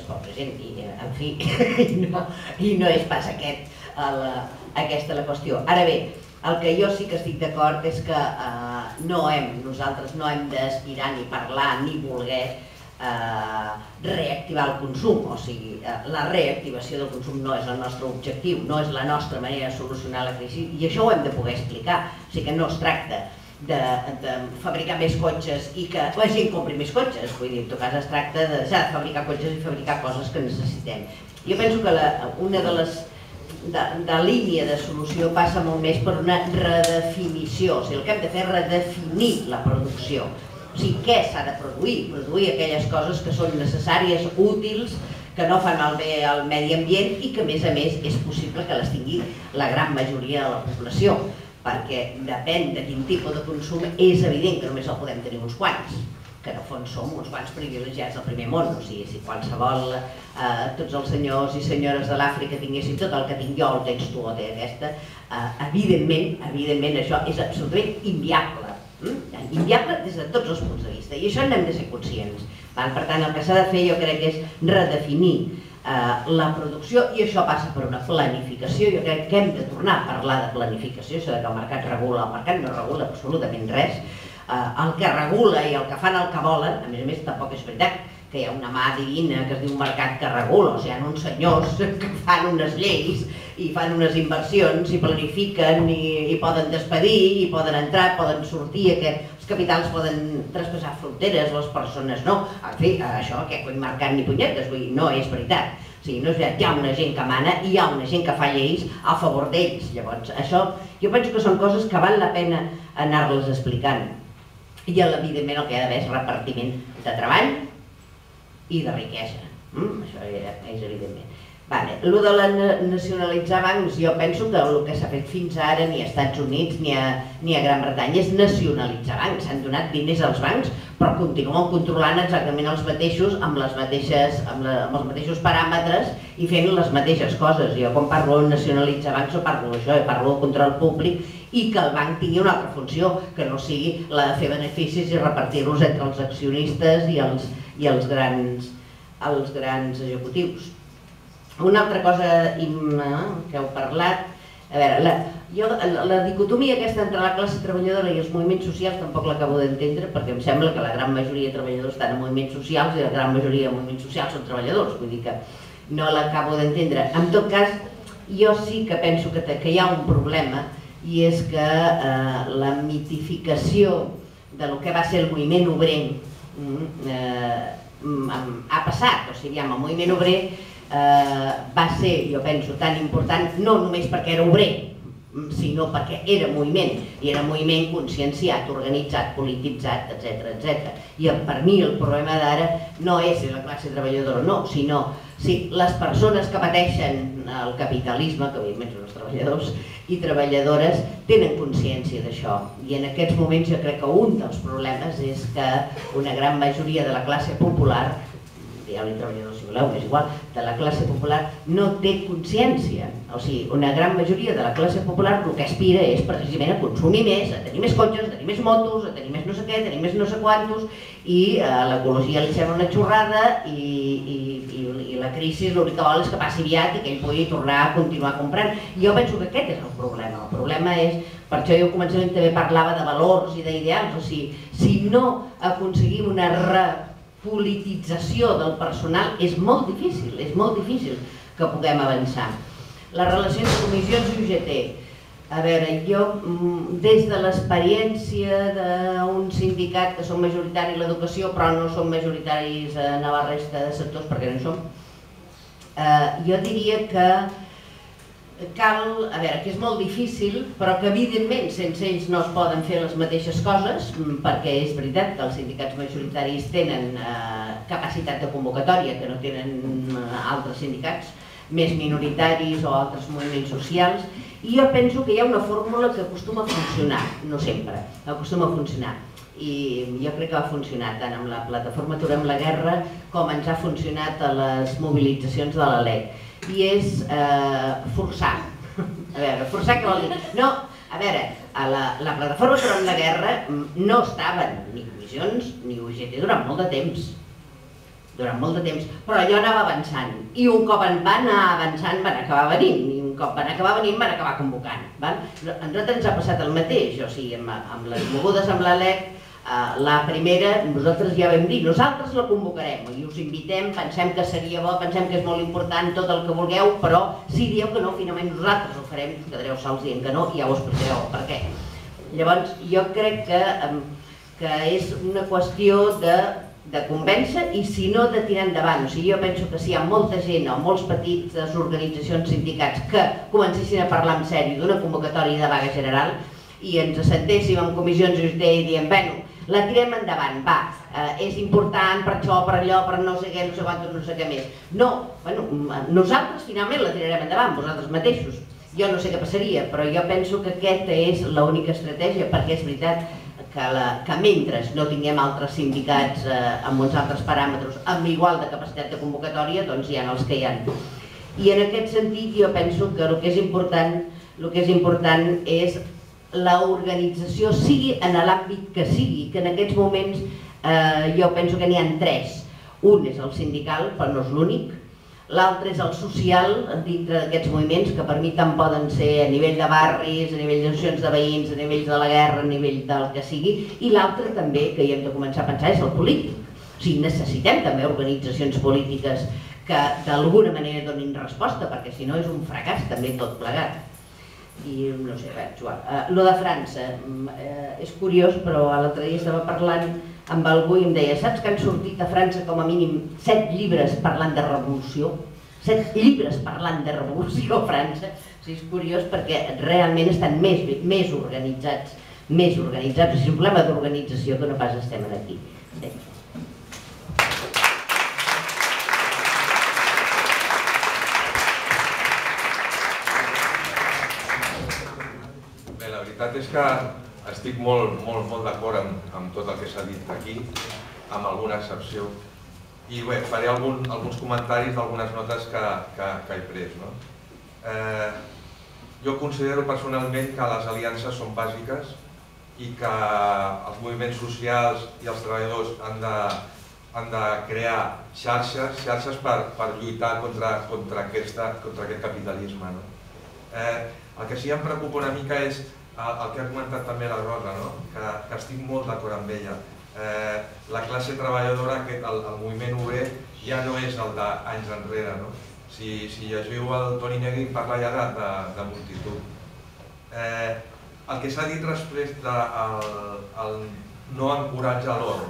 pobra gent, i en fi, i no és pas aquesta la qüestió. Ara bé, el que jo sí que estic d'acord és que nosaltres no hem d'aspirar ni parlar ni voler reactivar el consum, o sigui, la reactivació del consum no és el nostre objectiu, no és la nostra manera de solucionar la crisi, i això ho hem de poder explicar. O sigui que no es tracta de fabricar més cotxes i que la gent compri més cotxes, vull dir, en tot cas es tracta de deixar de fabricar cotxes i fabricar coses que necessitem. Jo penso que una de les de línia de solució passa molt més per una redefinició, o sigui, el que hem de fer és redefinir la producció. O sigui, què s'ha de produir? Produir aquelles coses que són necessàries, útils, que no fan el bé al medi ambient i que a més és possible que les tingui la gran majoria de la població, perquè depèn de quin tipus de consum és evident que només el podem tenir uns quants, que en el fons som uns quants privilegiats del primer món. O sigui, si qualsevol, tots els senyors i senyores de l'Àfrica tinguessin tot el que tinc jo, el tens tu o té aquesta, evidentment això és absolutament inviable. Inviable des de tots els punts de vista, i això n'hem de ser conscients. Per tant, el que s'ha de fer jo crec que és redefinir la producció, i això passa per una planificació. Jo crec que hem de tornar a parlar de planificació, això que el mercat regula. El mercat no regula absolutament res. El que regula i el que fan el que volen, a més tampoc és veritat que hi ha una mà divina que es diu mercat que regula, o sigui, hi ha uns senyors que fan unes lleis i fan unes inversions i planifiquen i poden despedir i poden entrar, poden sortir, els capitals poden traspassar fronteres, les persones no. En fi, això, aquest mercat ni punyetes, vull dir, no és veritat. O sigui, no és veritat, hi ha una gent que mana i hi ha una gent que fa lleis a favor d'ells. Llavors, això, jo penso que són coses que val la pena anar-les explicant. I evidentment el que hi ha d'haver és repartiment de treball i de riquesa. Això és evidentment. El de nacionalitzar bancs, jo penso que el que s'ha fet fins ara ni a Estats Units ni a Gran Bretanya és nacionalitzar bancs. S'han donat diners als bancs, però continuen controlant exactament els mateixos, amb els mateixos paràmetres i fent les mateixes coses. Jo quan parlo de nacionalitzar bancs no parlo d'això, parlo de control públic i que el banc tingui una altra funció, que no sigui la de fer beneficis i repartir-los entre els accionistes i els grans executius. Una altra cosa que heu parlat, a veure, la dicotomia aquesta entre la classe treballadora i els moviments socials tampoc l'acabo d'entendre, perquè em sembla que la gran majoria de treballadors estan en moviments socials i la gran majoria de moviments socials són treballadors, vull dir que no l'acabo d'entendre. En tot cas, jo sí que penso que hi ha un problema, i és que la mitificació del que va ser el moviment obrer ha passat. O sigui, el moviment obrer va ser, jo penso, tan important no només perquè era obrer, sinó perquè era moviment, i era moviment conscienciat, organitzat, polititzat, etc. I per mi el problema d'ara no és la classe treballadora, no, sinó les persones que pateixen el capitalisme, que evidentment són els treballadors i treballadores, tenen consciència d'això. I en aquests moments jo crec que un dels problemes és que una gran majoria de la classe popular, dieu-li treballadors si voleu, és igual, de la classe popular no té consciència. O sigui, una gran majoria de la classe popular el que aspira és precisament a consumir més, a tenir més cotxes, a tenir més motos, a tenir més no sé què, a tenir més no sé quantos, i a l'ecologia li sembla una xorrada i la crisi l'únic que vol és que passi aviat i que ell pugui tornar a continuar comprant. Jo penso que aquest és el problema. El problema és, per això jo al començament també parlava de valors i d'ideals, o sigui, si no aconseguim una politització del personal és molt difícil que puguem avançar. Les relacions de comissions i UGT. A veure, jo des de l'experiència d'un sindicat que són majoritaris a l'educació però no són majoritaris a la resta de sectors perquè no hi som, jo diria que cal, a veure, que és molt difícil, però que evidentment sense ells no es poden fer les mateixes coses, perquè és veritat que els sindicats majoritaris tenen capacitat de convocatòria que no tenen altres sindicats més minoritaris o altres moviments socials, i jo penso que hi ha una fórmula que acostuma a funcionar, no sempre, acostuma a funcionar. I jo crec que va funcionar tant amb la plataforma Aturem la Guerra com ens ha funcionat a les mobilitzacions de la LEC. I és forçar. A veure, forçar què vol dir? No, a veure, a la plataforma Aturem la Guerra no estaven ni comissions ni UGT durant molt de temps. durant molt de temps, però allò anava avançant. I un cop van anar avançant van acabar venint, i un cop van acabar venint van acabar convocant. A nosaltres ens ha passat el mateix, o sigui, amb les mogudes amb la LEC, la primera, nosaltres ja vam dir, nosaltres la convocarem i us invitem, pensem que seria bo, pensem que és molt important tot el que vulgueu, però si dieu que no, finalment nosaltres ho farem, us quedareu sols dient que no i ja ho explicareu per què. Llavors, jo crec que és una qüestió de convèncer i si no de tirar endavant. O sigui, jo penso que si hi ha molta gent o molts petites organitzacions, sindicats que comencessin a parlar en sèrio d'una convocatòria de vaga general i ens assentéssim en comissions i diem, bueno, la tirem endavant, va, és important per això, per allò, per no sé què, no sé quantos, no sé què més. No, bueno, nosaltres finalment la tirarem endavant, vosaltres mateixos. Jo no sé què passaria, però jo penso que aquesta és l'única estratègia, perquè és veritat que mentre no tinguem altres sindicats amb uns altres paràmetres, amb igual de capacitat de convocatòria, doncs hi ha els que hi ha. I en aquest sentit jo penso que el que és important és l'organització, sigui en l'àmbit que sigui, que en aquests moments jo penso que n'hi ha tres. Un és el sindical, però no és l'únic. L'altre és el social, dintre d'aquests moviments, que per mi tant poden ser a nivell de barris, a nivell d'associacions de veïns, a nivell de la guerra, a nivell del que sigui. I l'altre també, que hi hem de començar a pensar, és el polític. O sigui, necessitem també organitzacions polítiques que d'alguna manera donin resposta, perquè si no és un fracàs també tot plegat. I no sé, Joan, lo de França és curiós, però l'altre dia estava parlant amb algú i em deia, saps que han sortit a França com a mínim 7 llibres parlant de revolució? 7 llibres parlant de revolució a França. És curiós perquè realment estan més organitzats, és un problema d'organització que no pas estem aquí. La veritat és que estic molt d'acord amb tot el que s'ha dit aquí, amb alguna excepció. I bé, faré alguns comentaris d'algunes notes que he pres. Jo considero personalment que les aliances són bàsiques i que els moviments socials i els treballadors han de crear xarxes per lluitar contra aquest capitalisme. El que sí em preocupa una mica és el que ha comentat també la Rosa, que estic molt d'acord amb ella. La classe treballadora, el moviment obrer, ja no és el d'anys enrere. Si llegiu el Toni Negri parla ja de multitud. El que s'ha dit després del no encoratge a l'or.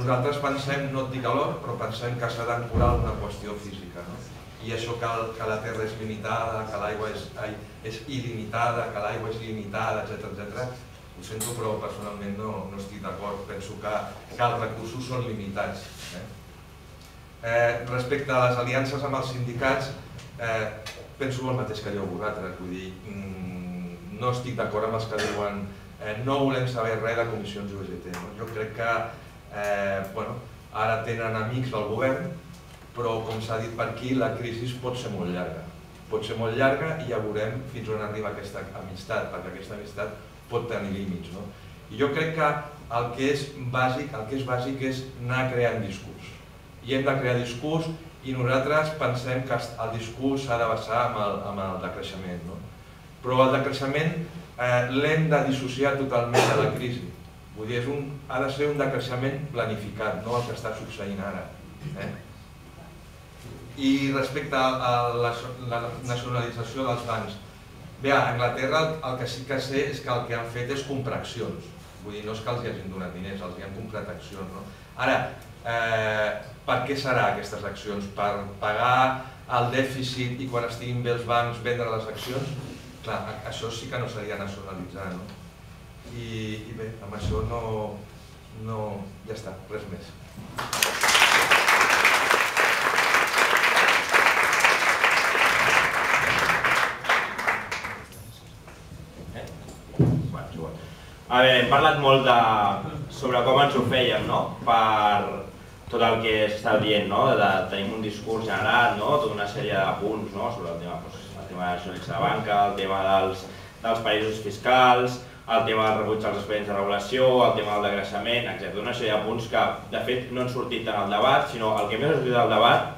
Nosaltres pensem, no et dic a l'or, però pensem que s'ha d'ancorar una qüestió física. I això que la terra és limitada, que l'aigua és il·limitada, que l'aigua és limitada, etc. Ho sento, però personalment no estic d'acord. Penso que els recursos són limitats. Respecte a les aliances amb els sindicats, penso el mateix que dieu vosaltres. Vull dir, no estic d'acord amb els que diuen no volem saber res de comissions UGT. Jo crec que ara tenen amics del govern, però com s'ha dit per aquí, la crisi pot ser molt llarga. Pot ser molt llarga i ja veurem fins on arriba aquesta amistat, perquè aquesta amistat pot tenir límits. I jo crec que el que és bàsic és anar creant discurs. I hem de crear discurs i nosaltres pensem que el discurs s'ha de basar en el decreixement. Però el decreixement l'hem de dissociar totalment de la crisi. Vull dir, ha de ser un decreixement planificat, no el que està succeint ara. I respecte a la nacionalització dels bancs, bé, a Anglaterra el que sí que sé és que el que han fet és comprar accions. Vull dir, no és que els hagin donat diners, els han comprat accions. Ara, per què serà aquestes accions? Per pagar el dèficit i quan estiguin bé els bancs vendre les accions? Clar, això sí que no seria nacionalitzar. I bé, amb això ja està, res més. A veure, hem parlat molt sobre com ens ho fèiem, per tot el que s'està dient, tenim un discurs generat, tota una sèrie de punts sobre el tema de nacionalitzar la banca, el tema dels paradisos fiscals, el tema del rebuig als expedients de regulació, el tema del decreixement, etc. Una sèrie de punts que, de fet, no han sortit tant al debat, sinó el que més ha sortit al debat